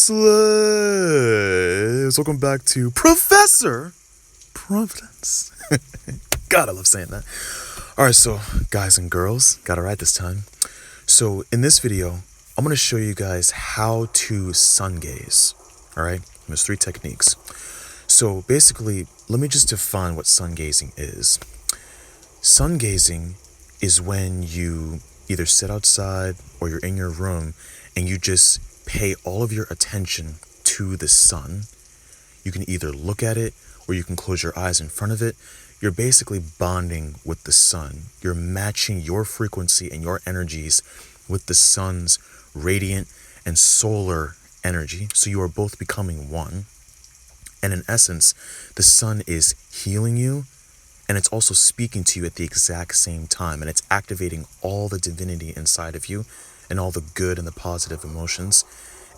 Slaves! Welcome back to Professor Providence. God, I love saying that. Alright, so guys and girls, got it right this time. So in this video, I'm going to show you guys how to sun gaze. Alright, there's 3 techniques. So basically, let me just define what sun gazing is. Sun gazing is when you either sit outside or you're in your room and you just pay all of your attention to the sun. You can either look at it or you can close your eyes in front of it. You're basically bonding with the sun. You're matching your frequency and your energies with the sun's radiant and solar energy. So you are both becoming one. And in essence, the sun is healing you and it's also speaking to you at the exact same time. And it's activating all the divinity inside of you and all the good and the positive emotions.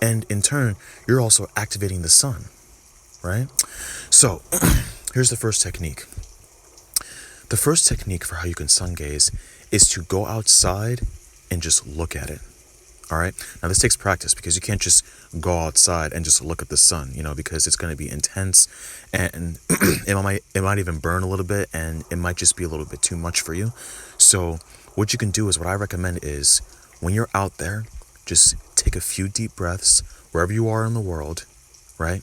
And in turn, you're also activating the sun, right? So here's the first technique. The first technique for how you can sun gaze is to go outside and just look at it. All right. Now this takes practice because you can't just go outside and just look at the sun, because it's going to be intense and it might even burn a little bit and it might just be a little bit too much for you. So what you can do is what I recommend is when you're out there, just take a few deep breaths wherever you are in the world, right?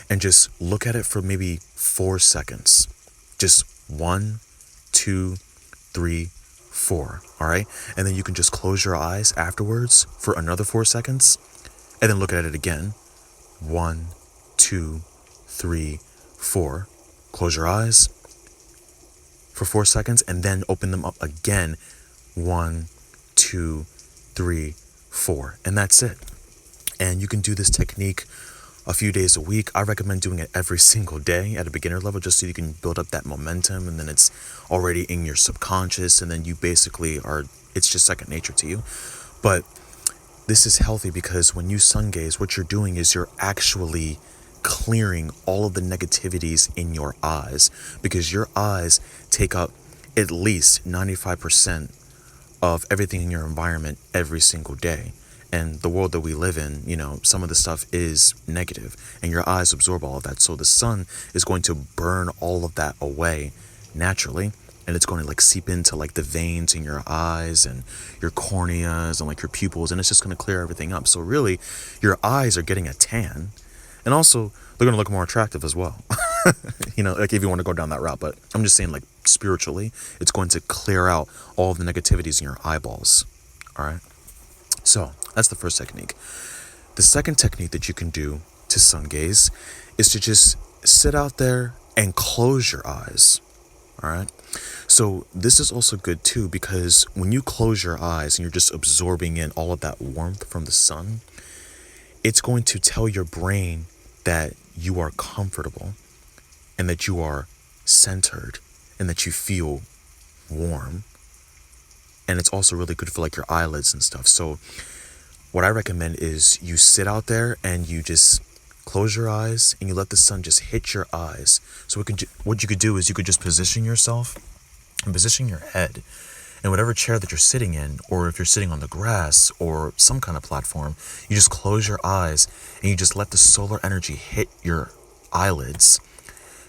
And just look at it for maybe 4 seconds. Just 1, 2, 3, 4. All right. And then you can just close your eyes afterwards for another 4 seconds and then look at it again. 1, 2, 3, 4. Close your eyes for 4 seconds and then open them up again. 1, 2, 3, 4. And that's it. And you can do this technique a few days a week. I recommend doing it every single day at a beginner level just so you can build up that momentum and then it's already in your subconscious and then you basically it's just second nature to you. But this is healthy because when you sun gaze, what you're doing is you're actually clearing all of the negativities in your eyes because your eyes take up at least 95% of everything in your environment every single day. And the world that we live in, some of the stuff is negative and your eyes absorb all of that. So the sun is going to burn all of that away naturally. And it's going to seep into the veins in your eyes and your corneas and your pupils. And it's just going to clear everything up. So really your eyes are getting a tan and also they're going to look more attractive as well. If you want to go down that route, but I'm just saying spiritually, it's going to clear out all of the negativities in your eyeballs. All right. So that's the first technique. The second technique that you can do to sun gaze is to just sit out there and close your eyes. All right. So this is also good too, because when you close your eyes and you're just absorbing in all of that warmth from the sun, it's going to tell your brain that you are comfortable and that you are centered and that you feel warm. And it's also really good for your eyelids and stuff. So what I recommend is you sit out there and you just close your eyes and you let the sun just hit your eyes. So what you could do is you could just position yourself and position your head in whatever chair that you're sitting in, or if you're sitting on the grass or some kind of platform, you just close your eyes and you just let the solar energy hit your eyelids.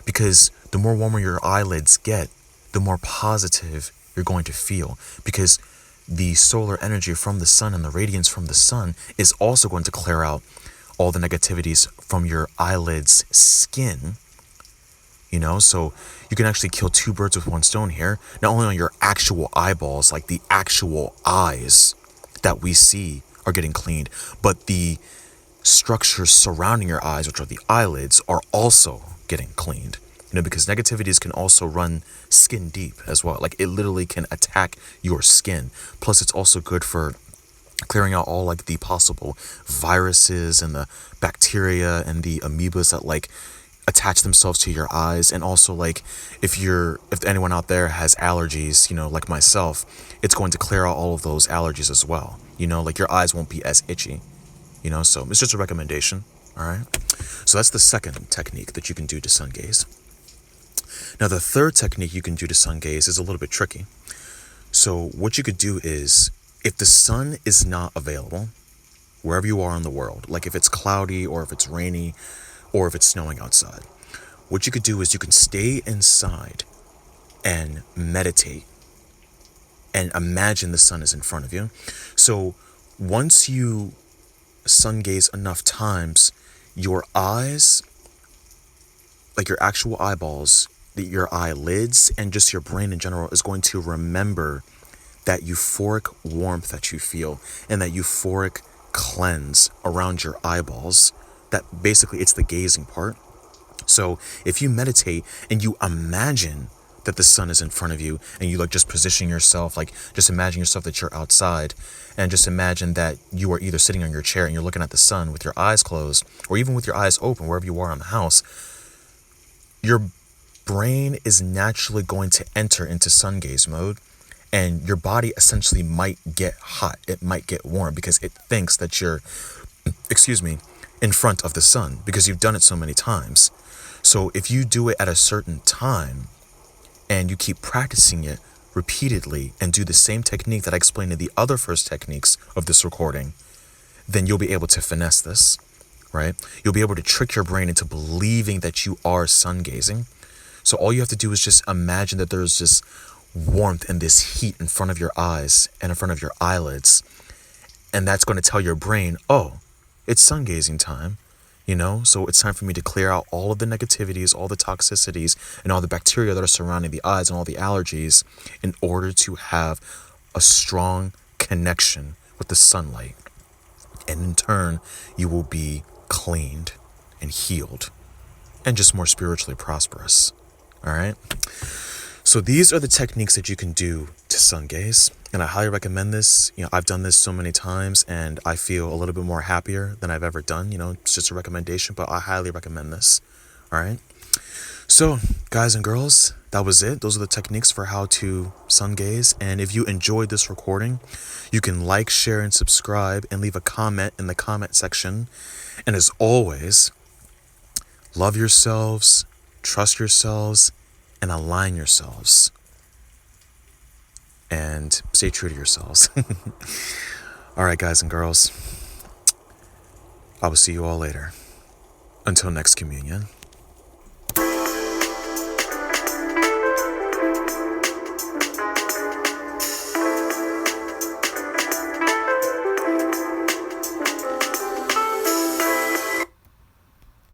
Because the more warmer your eyelids get, the more positive you're going to feel, because the solar energy from the sun and the radiance from the sun is also going to clear out all the negativities from your eyelids skin. So you can actually kill 2 birds with 1 stone here. Not only on your actual eyeballs, the actual eyes that we see are getting cleaned, but the structures surrounding your eyes, which are the eyelids, are also getting cleaned. Because negativities can also run skin deep as well. It literally can attack your skin. Plus, it's also good for clearing out all the possible viruses and the bacteria and the amoebas that attach themselves to your eyes. And also if anyone out there has allergies, like myself, it's going to clear out all of those allergies as well. Your eyes won't be as itchy. So it's just a recommendation. All right. So that's the second technique that you can do to sun gaze. Now, the third technique you can do to sun gaze is a little bit tricky. So what you could do is, if the sun is not available, wherever you are in the world, like if it's cloudy or if it's rainy or if it's snowing outside, what you could do is you can stay inside and meditate and imagine the sun is in front of you. So once you sun gaze enough times, your eyes, like your actual eyeballs, your eyelids, and just your brain in general is going to remember that euphoric warmth that you feel and that euphoric cleanse around your eyeballs. That basically it's the gazing part. So if you meditate and you imagine that the sun is in front of you and you like just position yourself, like just imagine yourself that you're outside and just imagine that you are either sitting on your chair and you're looking at the sun with your eyes closed or even with your eyes open, wherever you are in the house, your brain is naturally going to enter into sun gaze mode. And your body essentially might get hot. It might get warm because it thinks that you're, in front of the sun because you've done it so many times. So if you do it at a certain time and you keep practicing it repeatedly and do the same technique that I explained in the other first techniques of this recording, then you'll be able to finesse this, right? You'll be able to trick your brain into believing that you are sun gazing. So all you have to do is just imagine that there's this warmth and this heat in front of your eyes and in front of your eyelids. And that's going to tell your brain, oh, it's sun gazing time, so it's time for me to clear out all of the negativities, all the toxicities, and all the bacteria that are surrounding the eyes and all the allergies in order to have a strong connection with the sunlight. And in turn, you will be cleaned and healed and just more spiritually prosperous. All right. So these are the techniques that you can do to sun gaze, and I highly recommend this. I've done this so many times and I feel a little bit more happier than I've ever done. It's just a recommendation, but I highly recommend this. All right. So guys and girls, that was it. Those are the techniques for how to sun gaze. And if you enjoyed this recording, you can like, share, and subscribe and leave a comment in the comment section. And as always, love yourselves, trust yourselves, and align yourselves and stay true to yourselves. All right, guys and girls, I will see you all later. Until next communion.